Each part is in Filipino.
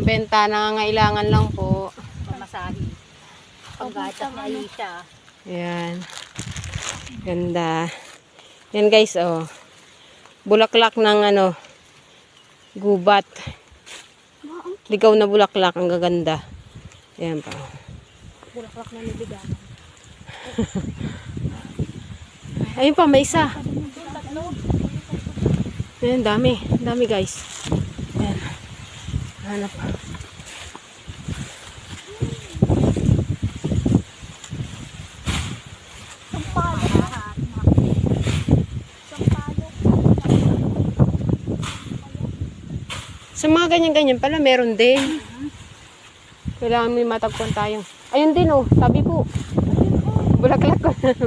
Benta, nangangailangan lang po. Pamasahe. Paggatas na Alicia. Ayan. Ganda. Yan guys, oh. Bulaklak ng ano, gubat. Ligaw na bulaklak, ang gaganda. Ayan pa. Bulaklak na nibiganan. Ayun pa, may isa. Ayan, dami. Dami guys. Ayan. Hanap. Sa mga ganyan-ganyan pala, meron din. Kailangan may matagpuan tayo. Ayun din oh, sabi po. Bulaklak ko. Kasi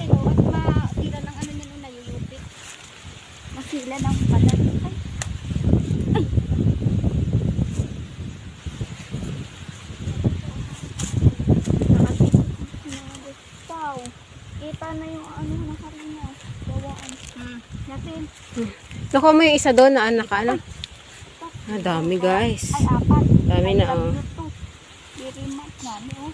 no, mas masila ng ano niya nung nayuyupit. Masila ng balat. Ay! Kita na yung ano ng harina. Bawaan. Natin. Nakuha mo yung isa doon na anak ka, ano? Ah, dami guys. Ay, apat. Dami na oh. Very much na, no?